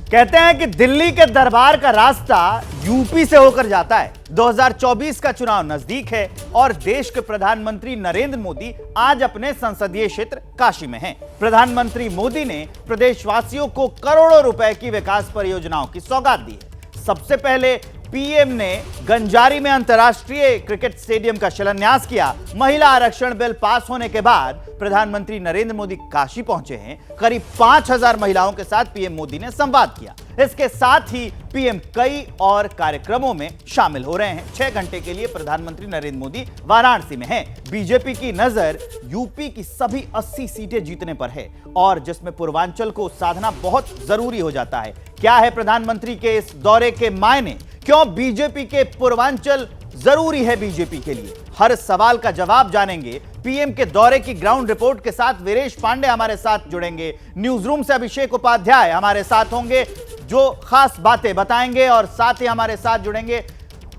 कहते हैं कि दिल्ली के दरबार का रास्ता यूपी से होकर जाता है। 2024 का चुनाव नजदीक है और देश के प्रधानमंत्री नरेंद्र मोदी आज अपने संसदीय क्षेत्र काशी में हैं। प्रधानमंत्री मोदी ने प्रदेशवासियों को करोड़ों रुपए की विकास परियोजनाओं की सौगात दी है। सबसे पहले पीएम ने गंजारी में अंतर्राष्ट्रीय क्रिकेट स्टेडियम का शिलान्यास किया। महिला आरक्षण बिल पास होने के बाद प्रधानमंत्री नरेंद्र मोदी काशी पहुंचे हैं। करीब 5000 महिलाओं के साथ पीएम मोदी ने संवाद किया। इसके साथ ही पीएम कई और कार्यक्रमों में शामिल हो रहे हैं। 6 घंटे के लिए प्रधानमंत्री नरेंद्र मोदी वाराणसी में हैं। बीजेपी की नजर यूपी की सभी 80 सीटें जीतने पर है और जिसमें पूर्वांचल को साधना बहुत जरूरी हो जाता है। क्या है प्रधानमंत्री के इस दौरे के मायने? क्यों बीजेपी के पूर्वांचल जरूरी है बीजेपी के लिए? हर सवाल का जवाब जानेंगे। पीएम के दौरे की ग्राउंड रिपोर्ट के साथ वीरेश पांडे हमारे साथ जुड़ेंगे। न्यूज रूम से अभिषेक उपाध्याय हमारे साथ होंगे जो खास बातें बताएंगे और साथ ही हमारे साथ जुड़ेंगे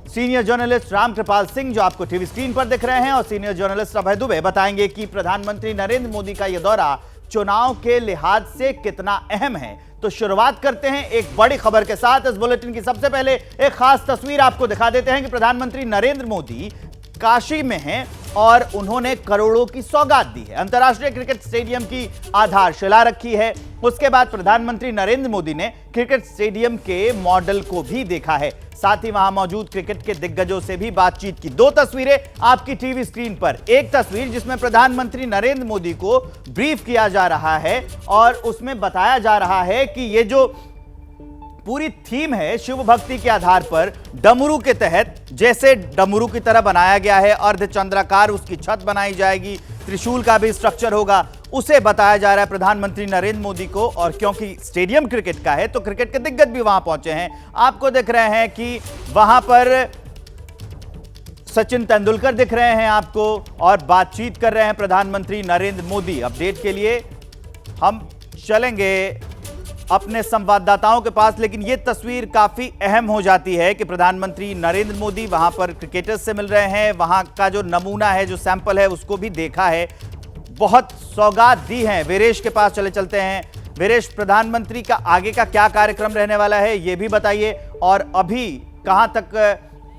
सीनियर जर्नलिस्ट रामकृपाल सिंह जो आपको टीवी स्क्रीन पर दिख रहे हैं और सीनियर जर्नलिस्ट अभय दुबे बताएंगे कि प्रधानमंत्री नरेंद्र मोदी का यह दौरा चुनाव के लिहाज से कितना अहम है। तो शुरुआत करते हैं एक बड़ी खबर के साथ। इस बुलेटिन की सबसे पहले एक खास तस्वीर आपको दिखा देते हैं कि प्रधानमंत्री नरेंद्र मोदी काशी में हैं और उन्होंने करोड़ों की सौगात दी है। अंतर्राष्ट्रीय क्रिकेट स्टेडियम की आधारशिला रखी है। उसके बाद प्रधानमंत्री नरेंद्र मोदी ने क्रिकेट स्टेडियम के मॉडल को भी देखा है। साथ ही वहां मौजूद क्रिकेट के दिग्गजों से भी बातचीत की। 2 तस्वीरें आपकी टीवी स्क्रीन पर। एक तस्वीर जिसमें प्रधानमंत्री नरेंद्र मोदी को ब्रीफ किया जा रहा है और उसमें बताया जा रहा है कि ये जो पूरी थीम है शिव भक्ति के आधार पर डमरू के तहत जैसे डमरू की तरह बनाया गया है। अर्धचंद्राकार उसकी छत बनाई जाएगी, त्रिशूल का भी स्ट्रक्चर होगा, उसे बताया जा रहा है प्रधानमंत्री नरेंद्र मोदी को। और क्योंकि स्टेडियम क्रिकेट का है तो क्रिकेट के दिग्गज भी वहां पहुंचे हैं। आपको दिख रहे हैं कि वहां पर सचिन तेंदुलकर दिख रहे हैं आपको और बातचीत कर रहे हैं प्रधानमंत्री नरेंद्र मोदी। अपडेट के लिए हम चलेंगे अपने संवाददाताओं के पास, लेकिन यह तस्वीर काफी अहम हो जाती है कि प्रधानमंत्री नरेंद्र मोदी वहां पर क्रिकेटर्स से मिल रहे हैं। वहां का जो नमूना है, जो सैंपल है, उसको भी देखा है। बहुत सौगात दी हैं। वीरेश के पास चलते हैं। वीरेश, प्रधानमंत्री का आगे का क्या कार्यक्रम रहने वाला है ये भी बताइए और अभी कहां तक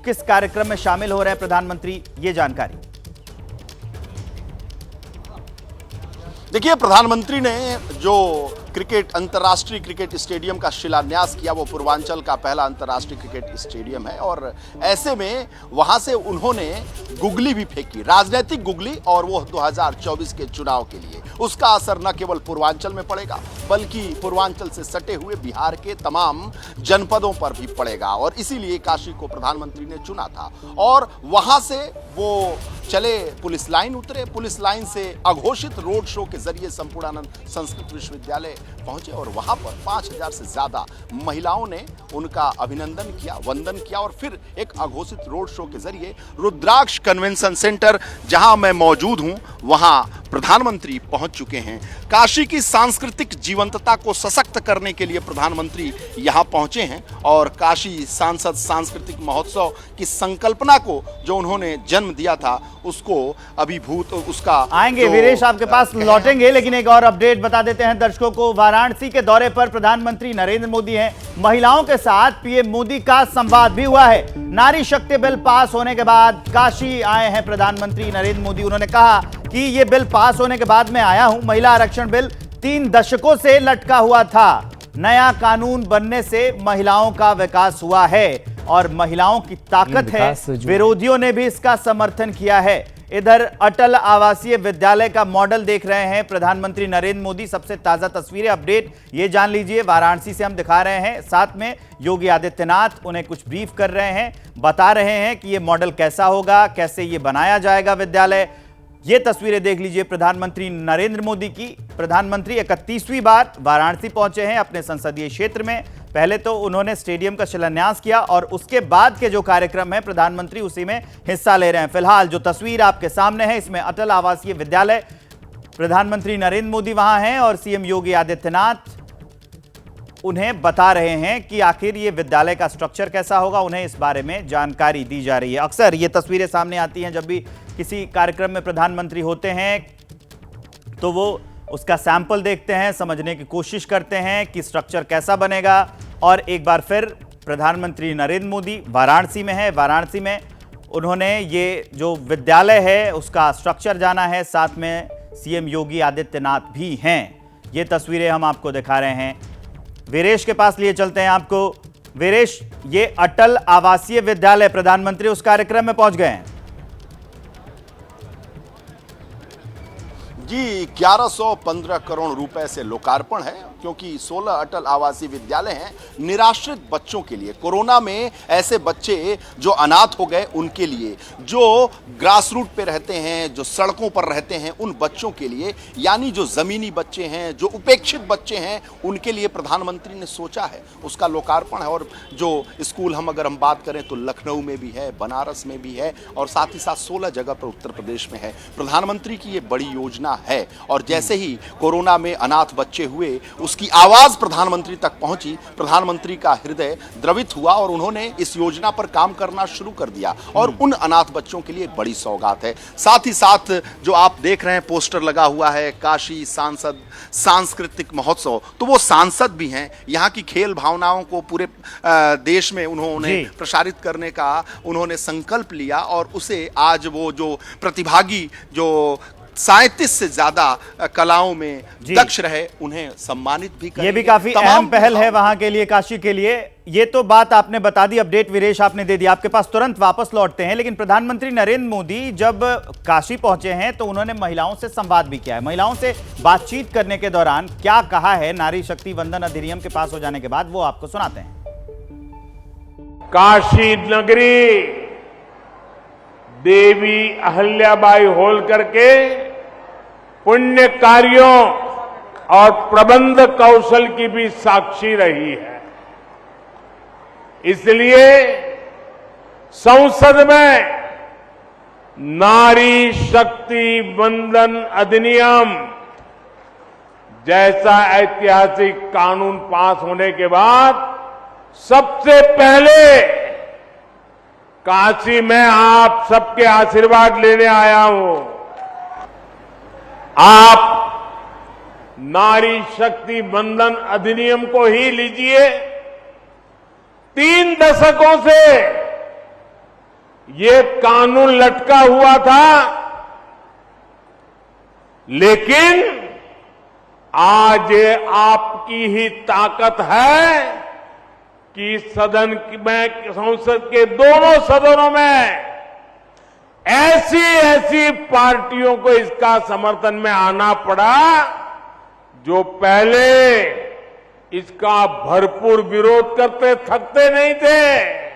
किस कार्यक्रम में शामिल हो रहे हैं प्रधानमंत्री, ये जानकारी। देखिए, प्रधानमंत्री ने जो अंतर्राष्ट्रीय क्रिकेट स्टेडियम का शिलान्यास किया वो पूर्वांचल का पहला अंतर्राष्ट्रीय क्रिकेट स्टेडियम है और ऐसे में वहां से उन्होंने गुगली भी फेंकी, राजनीतिक गुगली, और वो 2024 के चुनाव के लिए। उसका असर न केवल पूर्वांचल में पड़ेगा बल्कि पूर्वांचल से सटे हुए बिहार के तमाम जनपदों पर भी पड़ेगा और इसीलिए काशी को प्रधानमंत्री ने चुना था। और वहां से वो चले पुलिस लाइन उतरे, पुलिस लाइन से अघोषित रोड शो के जरिए संपूर्णानंद संस्कृत विश्वविद्यालय पहुंचे और वहां पर 5000 से ज्यादा महिलाओं ने उनका अभिनंदन किया, वंदन किया और फिर एक अघोषित रोड शो के जरिए रुद्राक्ष कन्वेंशन सेंटर जहां मैं मौजूद हूं वहां प्रधानमंत्री पहुंच चुके हैं। काशी की सांस्कृतिक जीवंतता को सशक्त करने के लिए प्रधानमंत्री यहां पहुंचे हैं और काशी सांसद सांस्कृतिक महोत्सव की संकल्पना को जो उन्होंने जन्म दिया था उसको अभिभूत उसका आएंगे। वीरेश आपके पास लौटेंगे, लेकिन एक और अपडेट बता देते हैं दर्शकों को। वाराणसी के दौरे पर प्रधानमंत्री नरेंद्र मोदी हैं। महिलाओं के साथ पीएम मोदी का संवाद भी हुआ है। नारी शक्ति बिल पास होने के बाद काशी आए हैं प्रधानमंत्री नरेंद्र मोदी। उन्होंने कहा कि यह बिल पास होने के बाद मैं आया हूं। महिला आरक्षण बिल 3 दशकों से लटका हुआ था। नया कानून बनने से महिलाओं का विकास हुआ है और महिलाओं की ताकत है। विरोधियों ने भी इसका समर्थन किया है। इधर अटल आवासीय विद्यालय का मॉडल देख रहे हैं प्रधानमंत्री नरेंद्र मोदी। सबसे ताजा तस्वीरें, अपडेट ये जान लीजिए। वाराणसी से हम दिखा रहे हैं, साथ में योगी आदित्यनाथ उन्हें कुछ ब्रीफ कर रहे हैं, बता रहे हैं कि ये मॉडल कैसा होगा, कैसे ये बनाया जाएगा विद्यालय। ये तस्वीरें देख लीजिए प्रधानमंत्री नरेंद्र मोदी की। प्रधानमंत्री 31वीं बार वाराणसी पहुंचे हैं अपने संसदीय क्षेत्र में। पहले तो उन्होंने स्टेडियम का शिलान्यास किया और उसके बाद के जो कार्यक्रम है प्रधानमंत्री उसी में हिस्सा ले रहे हैं। फिलहाल जो तस्वीर आपके सामने है इसमें अटल आवासीय विद्यालय, प्रधानमंत्री नरेंद्र मोदी वहां हैं और सीएम योगी आदित्यनाथ उन्हें बता रहे हैं कि आखिर ये विद्यालय का स्ट्रक्चर कैसा होगा। उन्हें इस बारे में जानकारी दी जा रही है। अक्सर ये तस्वीरें सामने आती हैं जब भी किसी कार्यक्रम में प्रधानमंत्री होते हैं तो वो उसका सैंपल देखते हैं, समझने की कोशिश करते हैं कि स्ट्रक्चर कैसा बनेगा। और एक बार फिर प्रधानमंत्री नरेंद्र मोदी वाराणसी में है। वाराणसी में उन्होंने ये जो विद्यालय है उसका स्ट्रक्चर जाना है, साथ में सीएम योगी आदित्यनाथ भी हैं। ये तस्वीरें हम आपको दिखा रहे हैं। वीरेश के पास लिए चलते हैं आपको। वीरेश, ये अटल आवासीय विद्यालय, प्रधानमंत्री उस कार्यक्रम में पहुंच गए हैं। जी, 1115 करोड़ रुपए से लोकार्पण है, क्योंकि 16 अटल आवासीय विद्यालय हैं निराश्रित बच्चों के लिए। कोरोना में ऐसे बच्चे जो अनाथ हो गए उनके लिए, जो ग्रास रूट पे रहते हैं, जो सड़कों पर रहते हैं, उन बच्चों के लिए, यानी जो जमीनी बच्चे हैं, जो उपेक्षित बच्चे हैं, उनके लिए प्रधानमंत्री ने सोचा है, उसका लोकार्पण है। और जो स्कूल अगर हम बात करें तो लखनऊ में भी है, बनारस में भी है, और साथ ही साथ 16 जगह पर उत्तर प्रदेश में है। प्रधानमंत्री की ये बड़ी योजना है। और जैसे ही कोरोना में अनाथ बच्चे हुए, उसकी आवाज प्रधानमंत्री तक पहुंची, प्रधानमंत्री का हृदय द्रवित हुआ और उन्होंने इस योजना पर काम करना शुरू कर दिया। और उन अनाथ बच्चों के लिए बड़ी सौगात है। साथ ही साथ जो आप देख रहे हैं पोस्टर लगा हुआ है, काशी सांसद सांस्कृतिक महोत्सव, तो वो सांसद भी हैं। यहाँ की खेल भावनाओं को पूरे देश में उन्होंने प्रसारित करने का उन्होंने संकल्प लिया, और उसे आज वो जो प्रतिभागी जो 37 से ज्यादा कलाओं में दक्ष रहे, उन्हें सम्मानित भी करेंगे। ये भी काफी अहम पहल है वहां के लिए, काशी के लिए। ये तो बात आपने बता दी, अपडेट वीरेश आपने दे दिया। आपके पास तुरंत वापस लौटते हैं। लेकिन प्रधानमंत्री नरेंद्र मोदी जब काशी पहुंचे हैं तो उन्होंने महिलाओं से संवाद भी किया है। महिलाओं से बातचीत करने के दौरान क्या कहा है नारी शक्ति वंदन अधिनियम के पास हो जाने के बाद, वो आपको सुनाते हैं। काशी नगरी देवी अहल्याबाई होलकर के पुण्य कार्यों और प्रबंध कौशल की भी साक्षी रही है। इसलिए संसद में नारी शक्ति वंदन अधिनियम जैसा ऐतिहासिक कानून पास होने के बाद सबसे पहले काशी में आप सबके आशीर्वाद लेने आया हूं। आप नारी शक्ति वंदन अधिनियम को ही लीजिए। 3 दशकों से ये कानून लटका हुआ था, लेकिन आज ये आपकी ही ताकत है कि सदन में, संसद के दोनों सदनों में ऐसी पार्टियों को इसका समर्थन में आना पड़ा जो पहले इसका भरपूर विरोध करते थकते नहीं थे।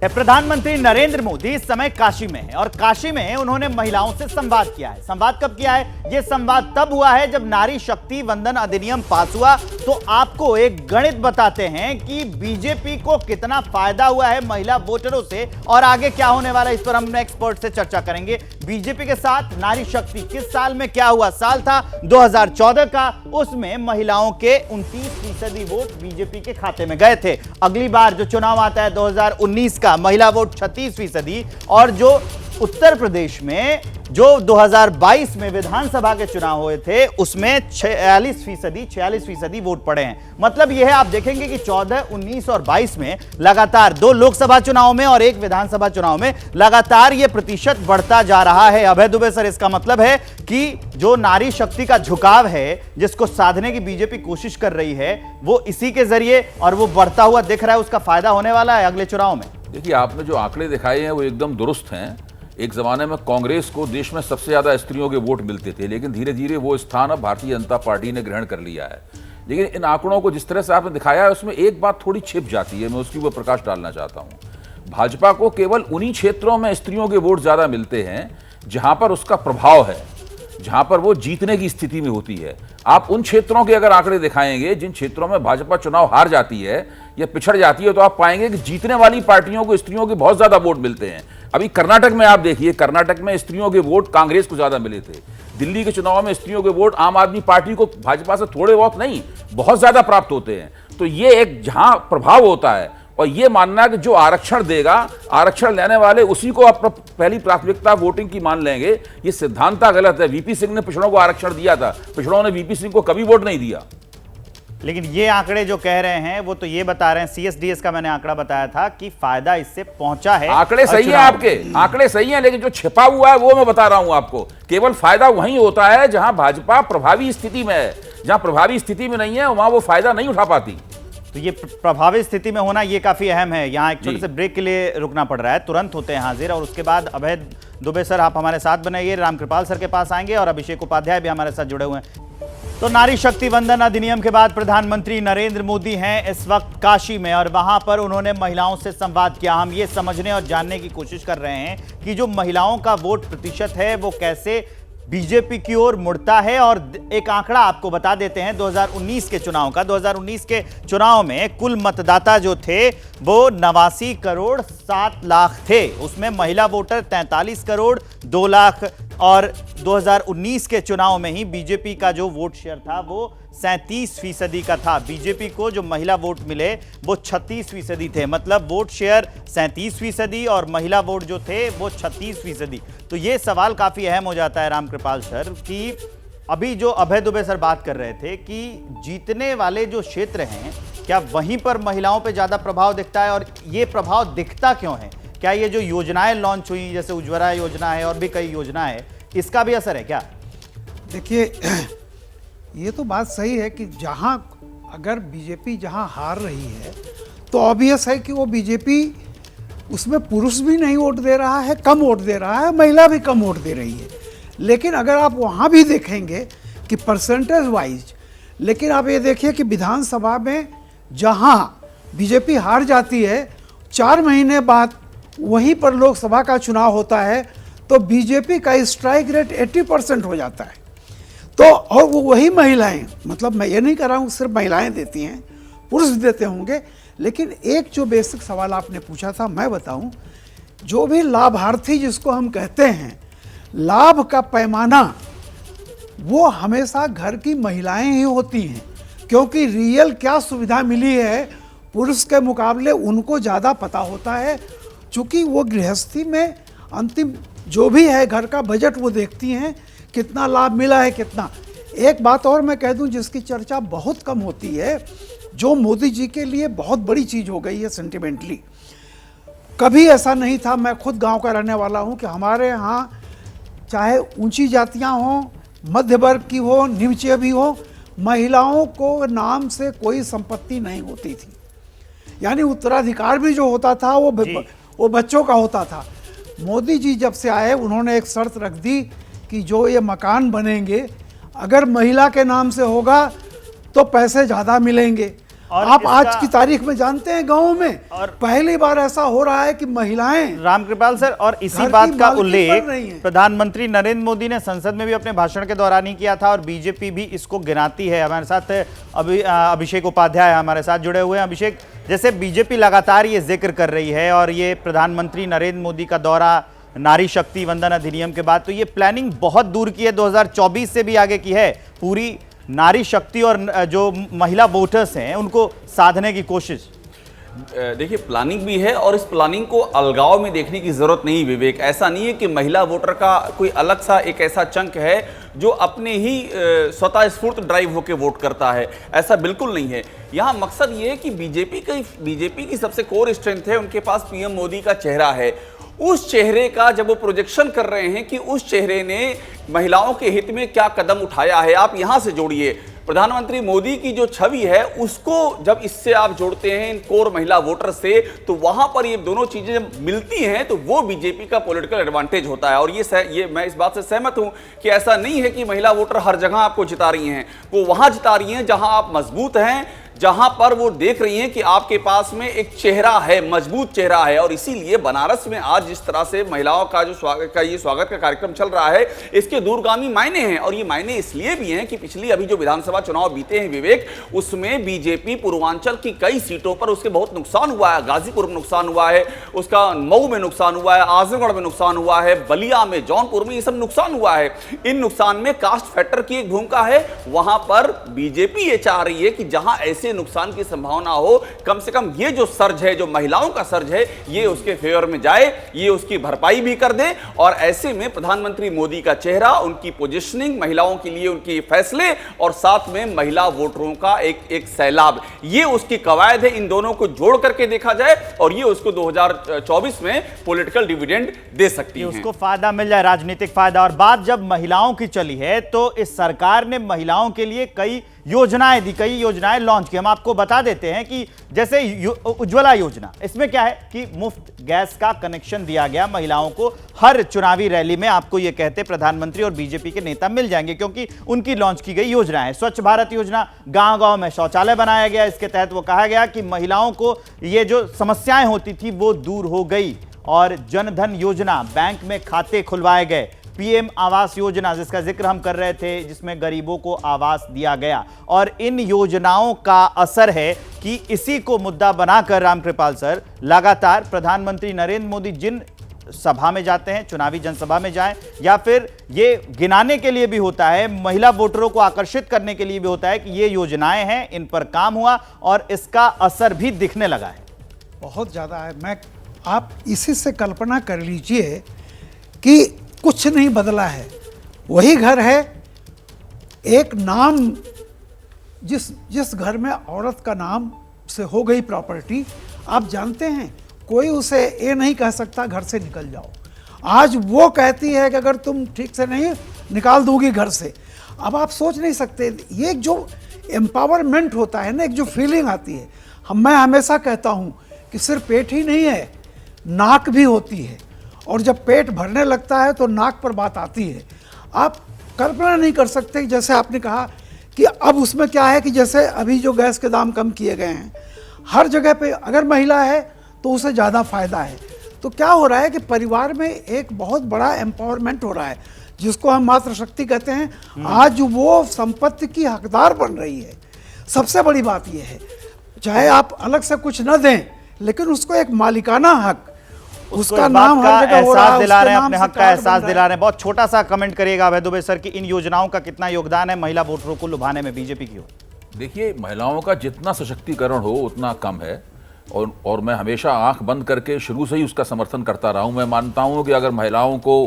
प्रधानमंत्री नरेंद्र मोदी इस समय काशी में है और काशी में उन्होंने महिलाओं से संवाद किया है। संवाद कब किया है? यह संवाद तब हुआ है जब नारी शक्ति वंदन अधिनियम पास हुआ। तो आपको एक गणित बताते हैं कि बीजेपी को कितना फायदा हुआ है महिला वोटरों से, और आगे क्या होने वाला है इस पर हम एक्सपर्ट से चर्चा करेंगे। बीजेपी के साथ नारी शक्ति किस साल में क्या हुआ? साल था 2014 का, उसमें महिलाओं के 29% वोट बीजेपी के खाते में गए थे। अगली बार जो चुनाव आता है 2019 का, महिला वोट 36%, और जो उत्तर प्रदेश में जो 2022 में विधानसभा के चुनाव हुए थे उसमें 46% वोट पड़े हैं। मतलब यह है, आप देखेंगे कि 14, 19 और 22 में लगातार 2 लोकसभा चुनाव में और 1 विधानसभा चुनाव में लगातार यह प्रतिशत बढ़ता जा रहा है। अभय दुबे सर, इसका मतलब है कि जो नारी शक्ति का झुकाव है जिसको साधने की बीजेपी कोशिश कर रही है, वो इसी के जरिए और वो बढ़ता हुआ दिख रहा है, उसका फायदा होने वाला है अगले चुनाव में। देखिए, आपने जो आंकड़े दिखाए हैं वो एकदम दुरुस्त हैं। एक ज़माने में कांग्रेस को देश में सबसे ज़्यादा स्त्रियों के वोट मिलते थे, लेकिन धीरे धीरे वो स्थान अब भारतीय जनता पार्टी ने ग्रहण कर लिया है। लेकिन इन आंकड़ों को जिस तरह से आपने दिखाया है उसमें एक बात थोड़ी छिप जाती है, मैं उसके ऊपर प्रकाश डालना चाहता हूँ। भाजपा को केवल उन्हीं क्षेत्रों में स्त्रियों के वोट ज़्यादा मिलते हैं जहाँ पर उसका प्रभाव है, जहाँ पर वो जीतने की स्थिति में होती है। आप उन क्षेत्रों के अगर आंकड़े दिखाएंगे जिन क्षेत्रों में भाजपा चुनाव हार जाती है या पिछड़ जाती है, तो आप पाएंगे कि जीतने वाली पार्टियों को स्त्रियों के बहुत ज्यादा वोट मिलते हैं। अभी कर्नाटक में आप देखिए, कर्नाटक में स्त्रियों के वोट कांग्रेस को ज्यादा मिले थे। दिल्ली के चुनाव में स्त्रियों के वोट आम आदमी पार्टी को भाजपा से थोड़े बहुत नहीं, बहुत ज्यादा प्राप्त होते हैं। तो ये एक जहां प्रभाव होता है, और ये मानना कि जो आरक्षण देगा, आरक्षण लेने वाले उसी को आप पहली प्राथमिकता वोटिंग की मान लेंगे, ये सिद्धांत गलत है। वीपी सिंह ने पिछड़ों को आरक्षण दिया था, पिछड़ों ने वीपी सिंह को कभी वोट नहीं दिया। लेकिन ये आंकड़े जो कह रहे हैं वो तो ये बता रहे हैं, सीएसडीएस का मैंने आंकड़ा बताया था कि फायदा इससे पहुंचा है। आंकड़े सही है, आपके आंकड़े सही है, लेकिन जो छिपा हुआ है वो मैं बता रहा हूं आपको। केवल फायदा वहीं होता है जहां भाजपा प्रभावी स्थिति में है, जहां प्रभावी स्थिति में नहीं है वहां वो फायदा नहीं उठा पाती। तो ये प्रभावी स्थिति में होना ये काफी अहम है। यहाँ एक छोटे से ब्रेक के लिए रुकना पड़ रहा है, तुरंत होते हैं हाजिर और उसके बाद अभय दुबे सर आप हमारे साथ बनेंगे, रामकृपाल सर के पास आएंगे और अभिषेक उपाध्याय भी हमारे साथ जुड़े हुए हैं। तो नारी शक्ति वंदन अधिनियम के बाद प्रधानमंत्री नरेंद्र मोदी हैं इस वक्त काशी में और वहां पर उन्होंने महिलाओं से संवाद किया। हम ये समझने और जानने की कोशिश कर रहे हैं कि जो महिलाओं का वोट प्रतिशत है वो कैसे बीजेपी की ओर मुड़ता है। और एक आंकड़ा आपको बता देते हैं 2019 के चुनाव का। 2019 के चुनाव में कुल मतदाता जो थे वो 89 करोड़ 7 लाख थे, उसमें महिला वोटर 43 करोड़ 2 लाख और 2019 के चुनाव में ही बीजेपी का जो वोट शेयर था वो 37% का था। बीजेपी को जो महिला वोट मिले वो 36% थे, मतलब वोट शेयर 37% और महिला वोट जो थे वो 36%। तो ये सवाल काफी अहम हो जाता है रामकृपाल सर कि अभी जो अभय दुबे सर बात कर रहे थे कि जीतने वाले जो क्षेत्र हैं क्या वहीं पर महिलाओं पे ज्यादा प्रभाव दिखता है, और ये प्रभाव दिखता क्यों है? क्या ये जो योजनाएं लॉन्च हुई जैसे उज्ज्वला योजना है और भी कई योजना है, इसका भी असर है क्या? देखिए, ये तो बात सही है कि जहां अगर बीजेपी जहां हार रही है तो ऑब्वियस है कि वो बीजेपी उसमें पुरुष भी नहीं वोट दे रहा है, कम वोट दे रहा है, महिला भी कम वोट दे रही है। लेकिन अगर आप वहाँ भी देखेंगे कि परसेंटेज वाइज, लेकिन आप ये देखिए कि विधानसभा में जहाँ बीजेपी हार जाती है 4 महीने बाद वहीं पर लोकसभा का चुनाव होता है तो बीजेपी का स्ट्राइक रेट 80% हो जाता है। तो और वो वही महिलाएं, मतलब मैं ये नहीं कह रहा हूँ सिर्फ महिलाएं देती हैं, पुरुष देते होंगे। लेकिन एक जो बेसिक सवाल आपने पूछा था मैं बताऊं, जो भी लाभार्थी जिसको हम कहते हैं, लाभ का पैमाना वो हमेशा घर की महिलाएं ही होती हैं, क्योंकि रियल क्या सुविधा मिली है पुरुष के मुकाबले उनको ज़्यादा पता होता है, चूँकि वो गृहस्थी में अंतिम जो भी है घर का बजट वो देखती हैं, कितना लाभ मिला है कितना। एक बात और मैं कह दूं जिसकी चर्चा बहुत कम होती है, जो मोदी जी के लिए बहुत बड़ी चीज़ हो गई है सेंटिमेंटली। कभी ऐसा नहीं था, मैं खुद गांव का रहने वाला हूं, कि हमारे यहाँ चाहे ऊंची जातियां हों, मध्य वर्ग की हो, नीचे भी हो, महिलाओं को नाम से कोई संपत्ति नहीं होती थी। यानी उत्तराधिकार भी जो होता था वो बच्चों का होता था। मोदी जी जब से आए उन्होंने एक शर्त रख दी कि जो ये मकान बनेंगे अगर महिला के नाम से होगा तो पैसे ज़्यादा मिलेंगे। और आप आज की तारीख में जानते हैं गाँव में और पहली बार ऐसा हो रहा है कि महिलाएं, रामकृपाल सर, और इसी घर की बात का मालकिन उल्लेख बन रही हैं। प्रधानमंत्री नरेंद्र मोदी ने संसद में भी अपने भाषण के दौरान ही किया था और बीजेपी भी इसको गिनाती है। हमारे साथ अभिषेक उपाध्याय हमारे साथ जुड़े हुए हैं। अभिषेक, जैसे बीजेपी लगातार ये जिक्र कर रही है और ये प्रधानमंत्री नरेंद्र मोदी का दौरा नारी शक्ति वंदन अधिनियम के बाद, तो ये प्लानिंग बहुत दूर की है, 2024 से भी आगे की है, पूरी नारी शक्ति और जो महिला वोटर्स हैं उनको साधने की कोशिश। देखिए, प्लानिंग भी है और इस प्लानिंग को अलगाव में देखने की जरूरत नहीं विवेक। ऐसा नहीं है कि महिला वोटर का कोई अलग सा एक ऐसा चंक है जो अपने ही स्वतः स्फूर्त ड्राइव होकर वोट करता है, ऐसा बिल्कुल नहीं है। यहाँ मकसद ये है कि बीजेपी की सबसे कोर स्ट्रेंथ है, उनके पास पीएम मोदी का चेहरा है। उस चेहरे का जब वो प्रोजेक्शन कर रहे हैं कि उस चेहरे ने महिलाओं के हित में क्या कदम उठाया है, आप यहां से जोड़िए प्रधानमंत्री मोदी की जो छवि है उसको जब इससे आप जोड़ते हैं इन कोर महिला वोटर से, तो वहां पर ये दोनों चीजें जब मिलती हैं तो वो बीजेपी का पॉलिटिकल एडवांटेज होता है। और ये मैं इस बात से सहमत हूं कि ऐसा नहीं है कि महिला वोटर हर जगह आपको जिता रही हैं, वो वहां जिता रही हैं जहां आप मजबूत हैं, जहां पर वो देख रही हैं कि आपके पास में एक चेहरा है, मजबूत चेहरा है। और इसीलिए बनारस में आज जिस तरह से महिलाओं का जो स्वागत का कार्यक्रम चल रहा है, इसके दूरगामी मायने हैं। और ये मायने इसलिए भी हैं कि पिछली अभी जो विधानसभा चुनाव बीते हैं विवेक, उसमें बीजेपी पूर्वांचल की कई सीटों पर उसके बहुत नुकसान हुआ है। गाजीपुर में नुकसान हुआ है, उसका मऊ में नुकसान हुआ है, आजमगढ़ में नुकसान हुआ है, बलिया में, जौनपुर में, ये सब नुकसान हुआ है। इन नुकसान में कास्ट फैक्टर की एक भूमिका है। वहां पर बीजेपी ये चाह रही है कि जहां ऐसी से नुकसान की संभावना हो, कम से कम ये जो सर्ज है, जो महिलाओं का सर्ज है, ये उसके फेवर में जाए, ये उसकी भरपाई भी कर दे। और ऐसे में प्रधानमंत्री मोदी का चेहरा, उनकी पोजीशनिंग, महिलाओं के लिए उनके फैसले और साथ में महिला वोटरों का एक सैलाब, ये उसकी कवायद है। इन दोनों को जोड़ करके देखा जाए और ये उसको 2024 में पॉलिटिकल डिविडेंड दे सकती है, उसको फायदा मिल जाए, राजनीतिक फायदा। और बात जब महिलाओं की चली है तो इस सरकार ने महिलाओं के लिए कई योजनाएं दी, कई योजनाएं लॉन्च की। हम आपको बता देते हैं कि जैसे उज्ज्वला योजना, इसमें क्या है कि मुफ्त गैस का कनेक्शन दिया गया महिलाओं को। हर चुनावी रैली में आपको यह कहते प्रधानमंत्री और बीजेपी के नेता मिल जाएंगे, क्योंकि उनकी लॉन्च की गई योजना है। स्वच्छ भारत योजना, गांव-गांव में शौचालय बनाया गया। इसके तहत वो कहा गया कि महिलाओं को ये जो समस्याएं होती थी वो दूर हो गई। और जनधन योजना, बैंक में खाते खुलवाए गए। पीएम आवास योजना, जिसका जिक्र हम कर रहे थे, जिसमें गरीबों को आवास दिया गया। और इन योजनाओं का असर है कि इसी को मुद्दा बनाकर रामकृपाल सर लगातार प्रधानमंत्री नरेंद्र मोदी जिन सभा में जाते हैं, चुनावी जनसभा में जाएं, या फिर ये गिनाने के लिए भी होता है, महिला वोटरों को आकर्षित करने के लिए भी होता है कि ये योजनाएं हैं, इन पर काम हुआ और इसका असर भी दिखने लगा है। बहुत ज़्यादा है। आप इसी से कल्पना कर लीजिए कि कुछ नहीं बदला है, वही घर है। एक नाम, जिस घर में औरत का नाम से हो गई प्रॉपर्टी, आप जानते हैं कोई उसे ये नहीं कह सकता घर से निकल जाओ। आज वो कहती है कि अगर तुम ठीक से नहीं, निकाल दूंगी घर से। अब आप सोच नहीं सकते, ये जो एम्पावरमेंट होता है ना, एक जो फीलिंग आती है। मैं हमेशा कहता हूँ कि सिर्फ पेट ही नहीं है, नाक भी होती है। और जब पेट भरने लगता है तो नाक पर बात आती है। आप कल्पना नहीं कर सकते कि जैसे आपने कहा कि अब उसमें क्या है कि जैसे अभी जो गैस के दाम कम किए गए हैं, हर जगह पे अगर महिला है तो उसे ज़्यादा फायदा है। तो क्या हो रहा है कि परिवार में एक बहुत बड़ा एम्पावरमेंट हो रहा है, जिसको हम मातृशक्ति कहते हैं। आज वो संपत्ति की हकदार बन रही है। सबसे बड़ी बात यह है, चाहे आप अलग से कुछ न दें, लेकिन उसको एक मालिकाना हक, उसका नाम हर जगह हो रहा है, दिला रहे हैं, अपने हक का एहसास दिला रहे हैं। बहुत छोटा सा कमेंट करिएगा अभय दुबे सर कि इन योजनाओं का कितना योगदान है महिला वोटरों को लुभाने में बीजेपी की ओर। देखिए, महिलाओं का जितना सशक्तिकरण हो उतना कम है। और मैं हमेशा आंख बंद करके शुरू से ही उसका समर्थन करता रहा हूं। मैं मानता हूं कि अगर महिलाओं को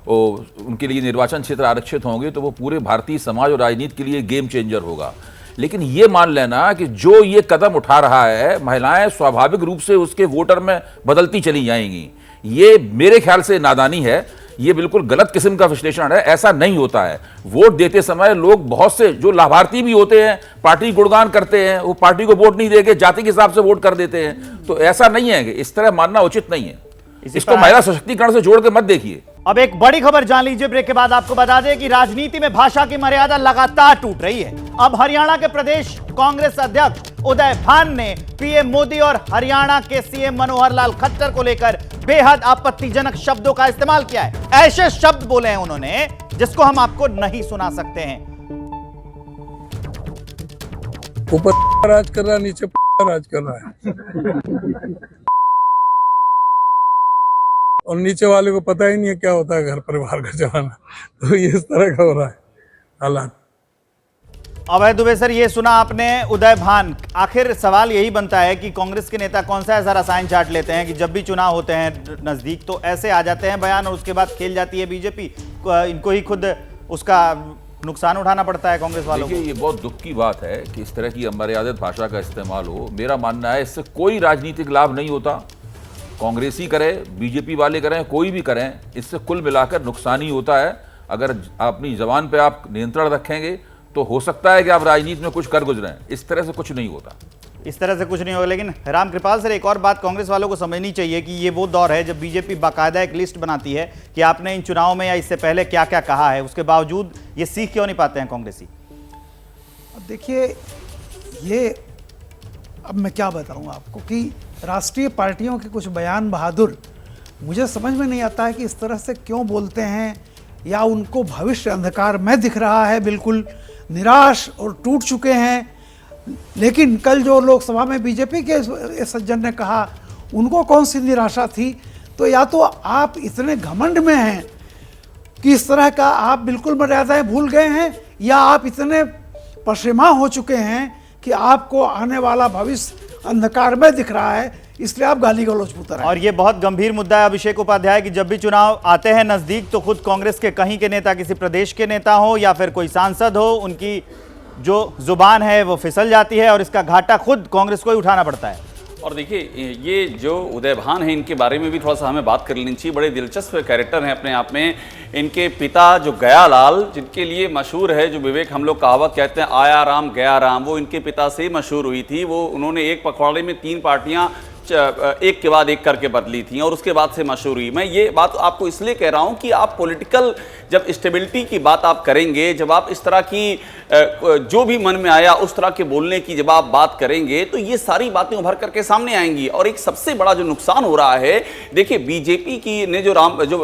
उनके लिए निर्वाचन क्षेत्र आरक्षित होंगे तो वो पूरे भारतीय समाज और राजनीति के लिए गेम चेंजर होगा। लेकिन ये मान लेना कि जो ये कदम उठा रहा है, महिलाएं स्वाभाविक रूप से उसके वोटर में बदलती चली जाएंगी, ये मेरे ख्याल से नादानी है। ये बिल्कुल गलत किस्म का विश्लेषण है। ऐसा नहीं होता है। वोट देते समय लोग, बहुत से जो लाभार्थी भी होते हैं, पार्टी गुणगान करते हैं, वो पार्टी को वोट नहीं देके जाति के हिसाब से वोट कर देते हैं। तो ऐसा नहीं है कि इस तरह मानना उचित नहीं है। इसको महिला सशक्तिकरण से जोड़ के मत देखिए। अब एक बड़ी खबर जान लीजिए ब्रेक के बाद। आपको बता दें कि राजनीति में भाषा की मर्यादा लगातार टूट रही है। अब हरियाणा के प्रदेश कांग्रेस अध्यक्ष उदय भान ने पीएम मोदी और हरियाणा के सीएम मनोहर लाल खट्टर को लेकर बेहद आपत्तिजनक शब्दों का इस्तेमाल किया है। ऐसे शब्द बोले हैं उन्होंने जिसको हम आपको नहीं सुना सकते हैं। ऊपर राज कर रहा है, नीचे राज कर रहा है और नीचे वाले को पता ही नहीं है क्या होता है घर परिवार का चलाना। तो ये इस तरह का हो रहा है हालात। अभय दुबे सर, ये सुना आपने उदय भान। आखिर सवाल यही बनता है कि कांग्रेस के नेता कौन सा ऐसा रसायन चाट लेते हैं कि जब भी चुनाव होते हैं नजदीक तो ऐसे आ जाते हैं बयान और उसके बाद खेल जाती है बीजेपी। इनको ही खुद उसका नुकसान उठाना पड़ता है कांग्रेस वालों को। देखिए, ये बहुत दुख की बात है कि इस तरह की अमर्यादित भाषा का इस्तेमाल हो। मेरा मानना है इससे कोई राजनीतिक लाभ नहीं होता। कांग्रेसी करे, बीजेपी वाले करें, कोई भी करें, इससे कुल मिलाकर नुकसान ही होता है। अगर अपनी जबान पे आप नियंत्रण रखेंगे तो हो सकता है कि आप राजनीति में कुछ कर गुजरें। इस तरह से कुछ नहीं होता। इस तरह से कुछ नहीं होगा। लेकिन रामकृपाल सर, एक और बात कांग्रेस वालों को समझनी चाहिए कि ये वो दौर है जब बीजेपी बाकायदा एक लिस्ट बनाती है कि आपने इन चुनावों में या इससे पहले क्या क्या कहा है। उसके बावजूद ये सीख क्यों नहीं पाते हैं कांग्रेसी? अब देखिए, ये अब मैं क्या बताऊं आपको कि राष्ट्रीय पार्टियों के कुछ बयान बहादुर, मुझे समझ में नहीं आता है कि इस तरह से क्यों बोलते हैं, या उनको भविष्य अंधकार में दिख रहा है, बिल्कुल निराश और टूट चुके हैं। लेकिन कल जो लोकसभा में बीजेपी के सज्जन ने कहा, उनको कौन सी निराशा थी? तो या तो आप इतने घमंड में हैं कि इस तरह का आप बिल्कुल मर्यादाएं भूल गए हैं, या आप इतने पशेमा हो चुके हैं कि आपको आने वाला भविष्य अंधकार में दिख रहा है, इसलिए आप गाली गलौज में उतर आए। और ये बहुत गंभीर मुद्दा है अभिषेक उपाध्याय कि जब भी चुनाव आते हैं नजदीक तो खुद कांग्रेस के कहीं के नेता, किसी प्रदेश के नेता हो या फिर कोई सांसद हो, उनकी जो जुबान है वो फिसल जाती है और इसका घाटा खुद कांग्रेस को ही उठाना पड़ता है। और देखिए, ये जो उदय भान है, इनके बारे में भी थोड़ा सा हमें बात कर लेनी चाहिए। बड़े दिलचस्प कैरेक्टर हैं अपने आप में। इनके पिता जो गयालाल, जिनके लिए मशहूर है, जो विवेक हम लोग कहावत कहते हैं आया राम गया राम, वो इनके पिता से मशहूर हुई थी। वो उन्होंने एक पखवाड़े में 3 पार्टियां एक के बाद एक करके बदली थी और उसके बाद से मशहूर हुई। मैं ये बात आपको इसलिए कह रहा हूं कि आप पॉलिटिकल जब स्टेबिलिटी की बात आप करेंगे, जब आप इस तरह की जो भी मन में आया उस तरह के बोलने की जब आप बात करेंगे, तो ये सारी बातें उभर करके सामने आएंगी। और एक सबसे बड़ा जो नुकसान हो रहा है, देखिए बीजेपी की ने जो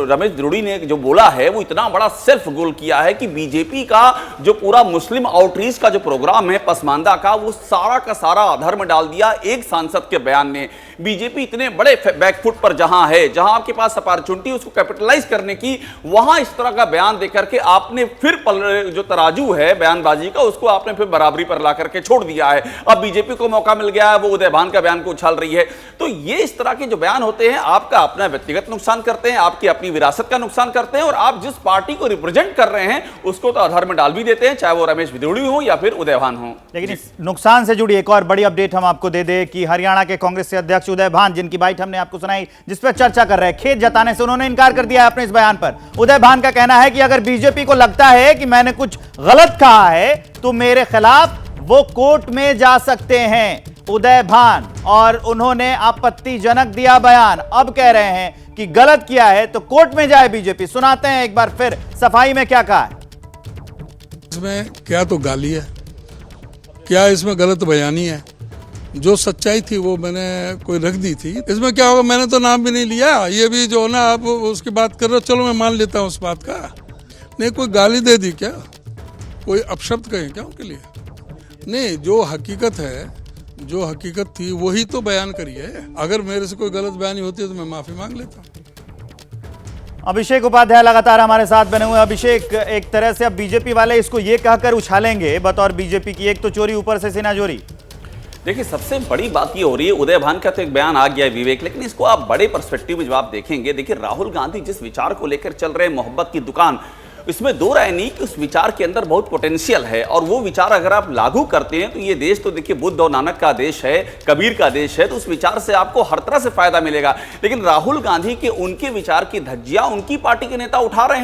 रमेश द्रोड़ी ने जो बोला है, वो इतना बड़ा सेल्फ गोल किया है कि बीजेपी का जो पूरा मुस्लिम आउटरीच का जो प्रोग्राम है पसमानदा का, वो सारा का सारा अधर में डाल दिया एक सांसद के बयान ने। बीजेपी इतने बड़े बैकफुट पर जहां है, जहां आपके पास अपॉर्चुनिटी उसको कैपिटलाइज करने की, वहां इस तरह का बयान देकर के आपने फिर जो तराजू है बयानबाजी का, उसको आपने फिर बराबरी पर ला करके छोड़ दिया है। अब बीजेपी को मौका मिल गया है, वो उदय भान का बयान को उछाल रही है। तो ये इस तरह के जो बयान होते हैं, आपका अपना व्यक्तिगत नुकसान करते हैं, आपकी अपनी विरासत का नुकसान करते हैं, और आप जिस पार्टी को रिप्रेजेंट कर रहे हैं उसको तो आधार में डाल भी देते हैं, चाहे वो रमेश द्रोड़ी हो या फिर उदय भान हो। लेकिन इस नुकसान से जुड़ी एक और बड़ी अपडेट हम आपको दे दें कि हरियाणा के कांग्रेस के अध्यक्ष उदय भान, जिनकी बाइट हमने आपको सुनाई, जिस पर चर्चा कर रहे हैं, खेद जताने से उन्होंने इनकार कर दिया है अपने इस बयान पर। उदय भान का कहना है कि अगर बीजेपी को लगता है कि मैंने कुछ गलत कहा है तो मेरे खिलाफ वो कोर्ट में जा सकते हैं, उदय भान। और उन्होंने आपत्तिजनक दिया बयान, अब कह रहे हैं कि गलत किया है तो कोर्ट में जाए बीजेपी। सुनाते हैं एक बार फिर सफाई में क्या कहा है। इसमें क्या तो गाली है, क्या इसमें गलत बयानी है। जो सच्चाई थी वो मैंने कोई रख दी थी। इसमें क्या होगा, मैंने तो नाम भी नहीं लिया। ये भी जो ना आप उसकी बात कर रहे हो, चलो मैं मान लेता हूँ उस बात का। नहीं, कोई गाली दे दी क्या, कोई अपशब्द कहें क्या उनके लिए? नहीं, जो हकीकत है, जो हकीकत थी वही तो बयान करी है। अगर मेरे से कोई गलत बयानी होती है तो मैं माफी मांग लेता हूँ। अभिषेक उपाध्याय लगातार हमारे साथ बने हुए। अभिषेक, एक तरह से अब बीजेपी वाले इसको ये कहकर उछालेंगे बतौर बीजेपी की एक तो चोरी, ऊपर से सीना चोरी। देखिए, सबसे बड़ी बात ये हो रही है, उदय भान का तो एक बयान आ गया है विवेक, लेकिन इसको आप बड़े पर्सपेक्टिव में जब आप देखेंगे, देखिए राहुल गांधी जिस विचार को लेकर चल रहे हैं, मोहब्बत की दुकान, इसमें दो राय नहीं कि उस विचार के अंदर बहुत पोटेंशियल है, और वो विचार अगर आप लागू करते हैं तो ये देश तो देखिए बुद्ध और नानक का देश है, कबीर का देश है, तो उस विचार से आपको हर तरह से फायदा मिलेगा। लेकिन राहुल गांधी के उनके विचार की धज्जियां उनकी पार्टी के नेता उड़ा रहे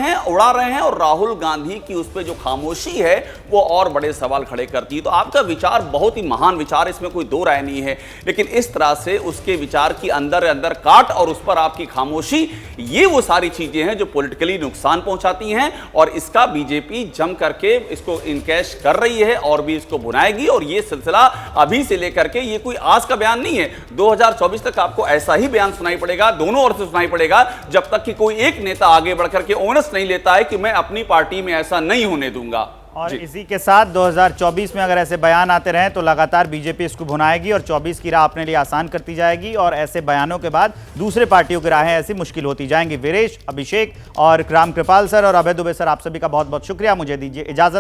हैं, और राहुल गांधी की उस पर जो खामोशी है वो और बड़े सवाल खड़े करती है। तो आपका विचार बहुत ही महान विचार, इसमें कोई दो राय नहीं है, लेकिन इस तरह से उसके विचार की अंदर अंदर काट और उस पर आपकी खामोशी, ये वो सारी चीजें हैं जो पॉलिटिकली नुकसान पहुंचाती हैं, और इसका बीजेपी जम करके इसको इनकैश कर रही है और भी इसको भुनाएगी। और ये सिलसिला अभी से लेकर के, ये कोई आज का बयान नहीं है, 2024 तक आपको ऐसा ही बयान सुनाई पड़ेगा, दोनों ओर से सुनाई पड़ेगा, जब तक कि कोई एक नेता आगे बढ़कर के ओनर्स नहीं लेता है कि मैं अपनी पार्टी में ऐसा नहीं होने दूंगा। और इसी के साथ 2024 में अगर ऐसे बयान आते रहें तो लगातार बीजेपी इसको भुनाएगी और 24 की राह अपने लिए आसान करती जाएगी, और ऐसे बयानों के बाद दूसरे पार्टियों की राहें ऐसी मुश्किल होती जाएंगी। वीरेश, अभिषेक और राम कृपाल सर और अभय दुबे सर, आप सभी का बहुत बहुत शुक्रिया। मुझे दीजिए इजाजत।